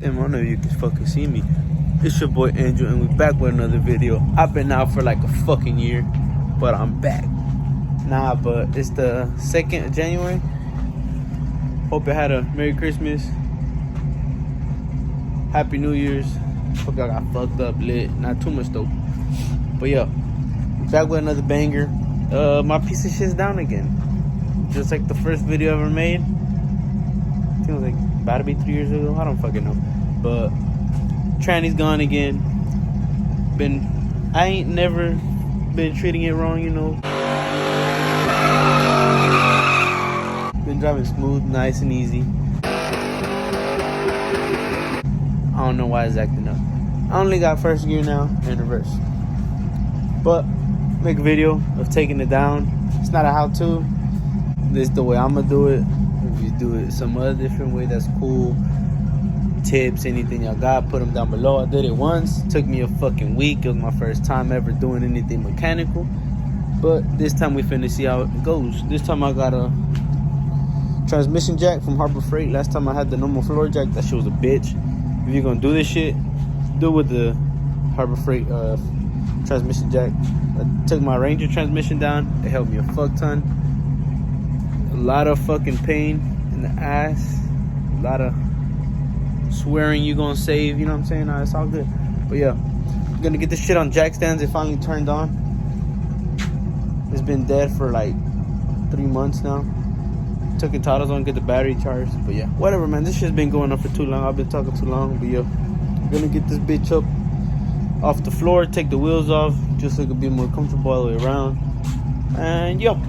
Damn, I don't know if you can fucking see me. It's your boy Angel, and we back with another video. I've been out for like a fucking year, but I'm back. Nah, but it's the 2nd of January. Hope you had a Merry Christmas. Happy New Year's. Hope y'all got fucked up, lit. Not too much though. But yeah, back with another banger. My piece of shit's down again. Just like the first video I ever made. I think it was like about to be 3 years ago. I don't fucking know. But tranny's gone again. I ain't never been treating it wrong, you know. Been driving smooth, nice and easy. I don't know why it's acting up. I only got first gear now and reverse. But make a video of taking it down. It's not a how-to. This is the way I'm gonna do it. If you do it some other different way, that's cool. Tips, anything y'all got, put them down below. I did it once. Took me a fucking week. It was my first time ever doing anything mechanical. But this time we finna see how it goes. This time I got a transmission jack from Harbor Freight. Last time I had the normal floor jack. That shit was a bitch. If you're gonna do this shit, do it with the Harbor Freight transmission jack. I took my Ranger transmission down. It helped me a fuck ton. A lot of fucking pain in the ass. A lot of swearing you gonna save, you know what I'm saying? Nah, it's all good. But yeah, I'm gonna get this shit on jack stands. It finally turned on. It's been dead for like 3 months now. Took it to AutoZone, get the battery charged. But yeah, whatever, man. This shit's been going on for too long. I've been talking too long. But yeah, I'm gonna get this bitch up off the floor, take the wheels off, just so it can be more comfortable all the way around. And yo,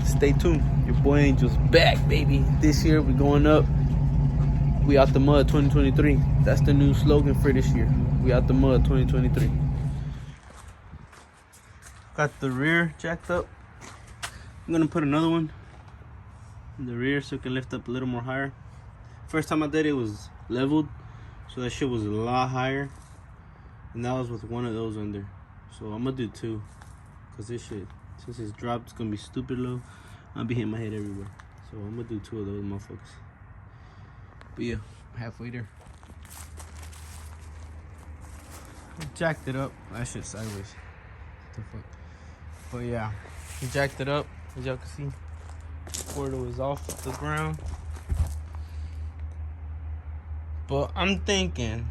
stay tuned. Your boy Angel's back, baby. This year we going up. We out the mud 2023. That's the new slogan for this year. We out the mud 2023. Got the rear jacked up. I'm gonna put another one in the rear so it can lift up a little more higher. First time I did it was leveled, so that shit was a lot higher. And that was with one of those under. So I'm gonna do two. Cause this shit, since it's dropped, it's gonna be stupid low. I'll be hitting my head everywhere. So I'm gonna do two of those motherfuckers. But yeah, halfway there. I jacked it up. That shit sideways. What the fuck? But yeah, we jacked it up, as y'all can see. Quarter was off the ground. But I'm thinking,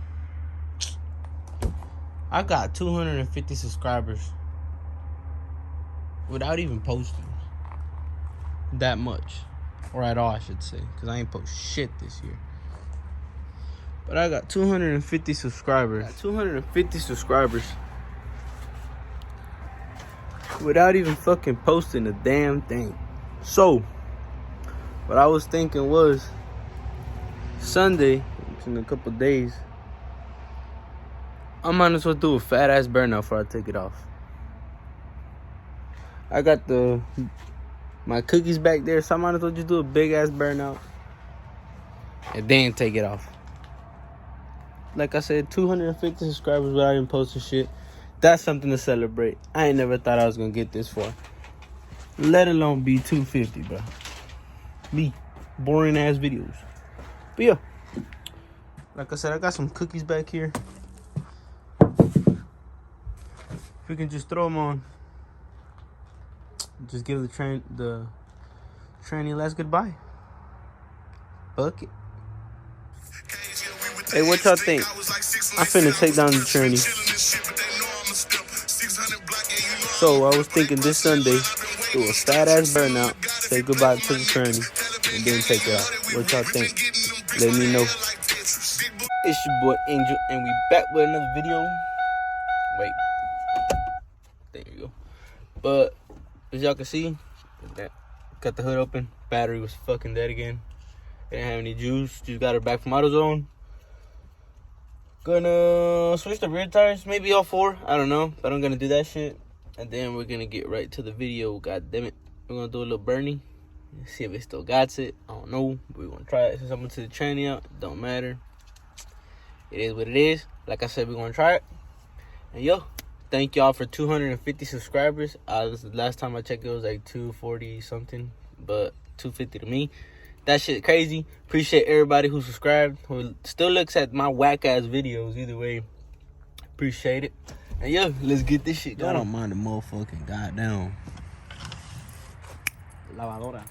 I got 250 subscribers without even posting that much. Or at all, I should say. Because I ain't post shit this year. But I got 250 subscribers. Without even fucking posting a damn thing. So, what I was thinking was, Sunday, which in a couple days, I might as well do a fat ass burnout before I take it off. I got my cookies back there, so I might as well just do a big ass burnout and then take it off. Like I said, 250 subscribers without even posting shit. That's something to celebrate. I ain't never thought I was gonna get this far. Let alone be 250, bro. Me. Boring ass videos. But yeah. Like I said, I got some cookies back here. If we can just throw them on. Just give the tranny last goodbye. Fuck it. Hey, what y'all think? I'm finna take down the tranny. So I was thinking this Sunday, do a fat ass burnout, say goodbye to the tranny, and then take it out. What y'all think? Let me know. It's your boy Angel, and we back with another video. Wait. There you go. But as y'all can see, got the hood open. Battery was fucking dead again. Didn't have any juice. Just got her back from AutoZone. Gonna switch the rear tires, maybe all four. I don't know, but I'm gonna do that shit. And then we're gonna get right to the video. God damn it. We're gonna do a little Bernie. See if it still got it. I don't know. But we're gonna try it. Since I'm gonna take the tranny out, don't matter. It is what it is. Like I said, we're gonna try it. And yo, thank y'all for 250 subscribers. This is the last time I checked, it was like 240 something, but 250 to me. That shit crazy. Appreciate everybody who subscribed, who still looks at my whack ass videos. Either way, appreciate it. And yo, let's get this shit going. I don't mind the motherfucking goddamn lavadora.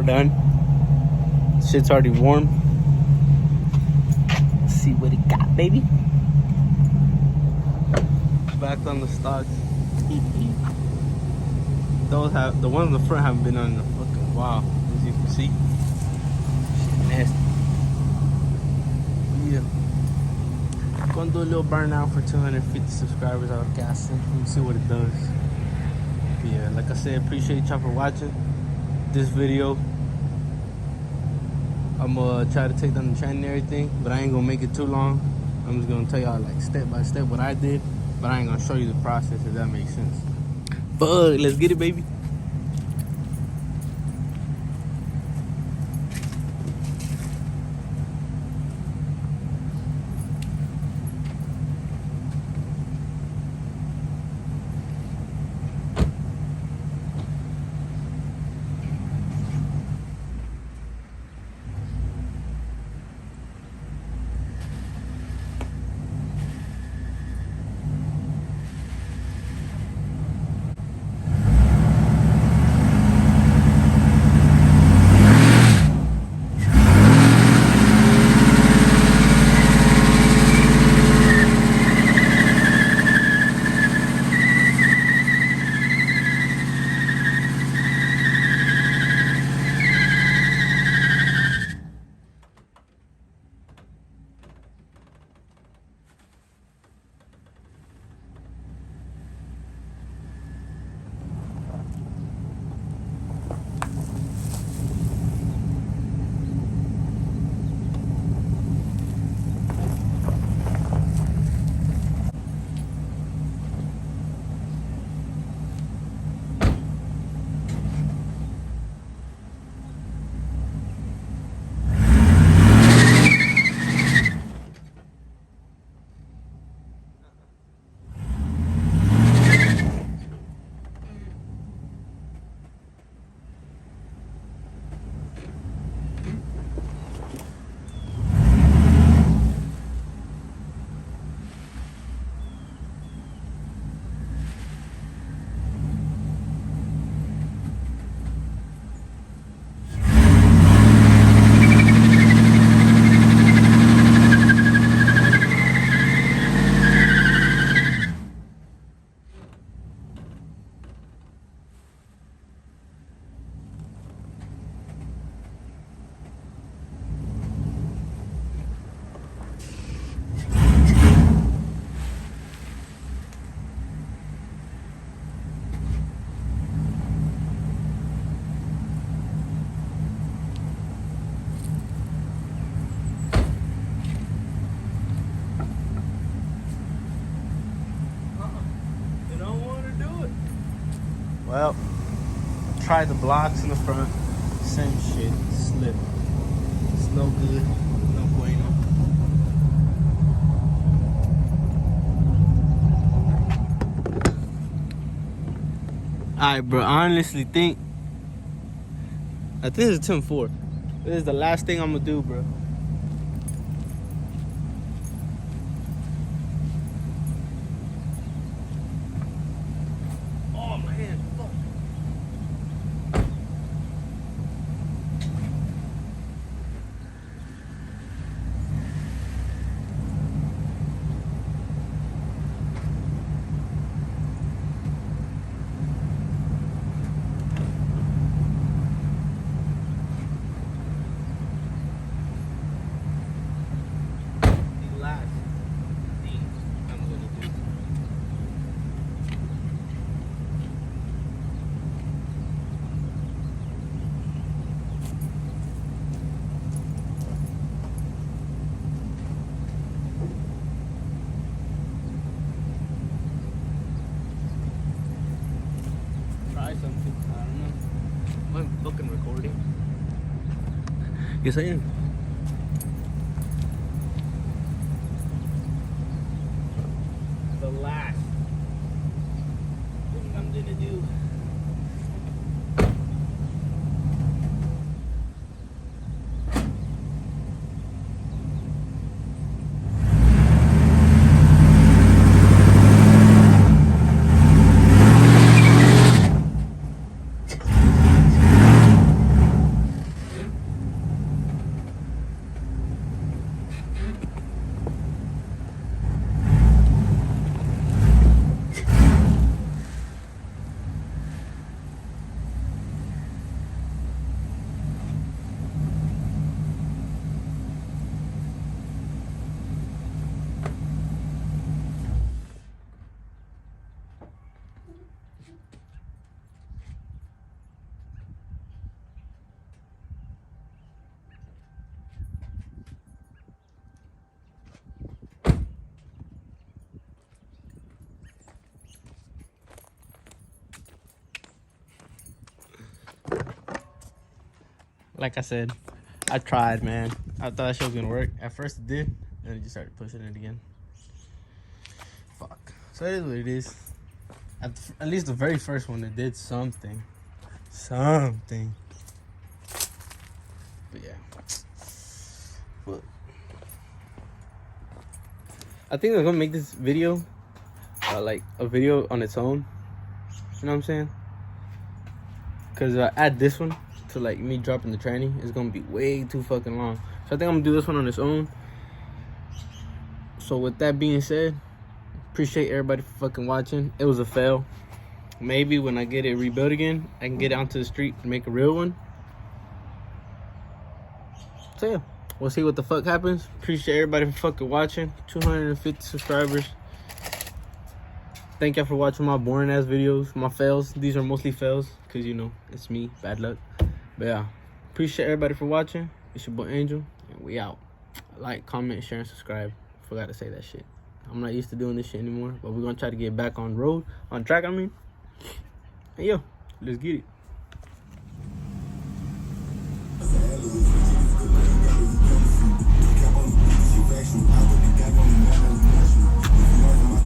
Done. Shit's already warm. Let's see what it got, baby. Back on the stocks. Those have the ones in the front haven't been on in a fucking while, as you can see. Shit nasty. Yeah. Gonna do a little burnout for 250 subscribers out of casting. We'll see what it does. But yeah, like I said, appreciate y'all for watching this video. I'm gonna try to take down the chain and everything, but I ain't gonna make it too long. I'm just gonna tell y'all like step by step what I did, but I ain't gonna show you the process, if that makes sense. But let's get it, baby. Well, try the blocks in the front. Same shit. Slip. It's no good. No bueno. Alright, bro. I honestly think this is 10-4. This is the last thing I'm gonna do, bro. Oh man, fuck. Yes, I am. The last thing I'm gonna do. Like I said, I tried, man. I thought that shit was gonna work. At first it did, and it just started pushing it again. Fuck. So it is what it is. At least the very first one, it did something. Something. But yeah. But I think I'm gonna make this video like a video on its own. You know what I'm saying? Because add this one to like me dropping the tranny, it's gonna be way too fucking long. So I think I'm gonna do this one on its own. So with that being said, appreciate everybody for fucking watching. It was a fail. Maybe when I get it rebuilt again, I can get it onto the street and make a real one. So yeah, we'll see what the fuck happens. Appreciate everybody for fucking watching. 250 subscribers. Thank y'all for watching my boring ass videos, my fails. These are mostly fails because, you know, it's me, bad luck. But yeah, appreciate everybody for watching. It's your boy Angel, and we out. Like, comment, share, and subscribe. Forgot to say that shit. I'm not used to doing this shit anymore, but we're gonna try to get back on track, I mean. And yo, let's get it.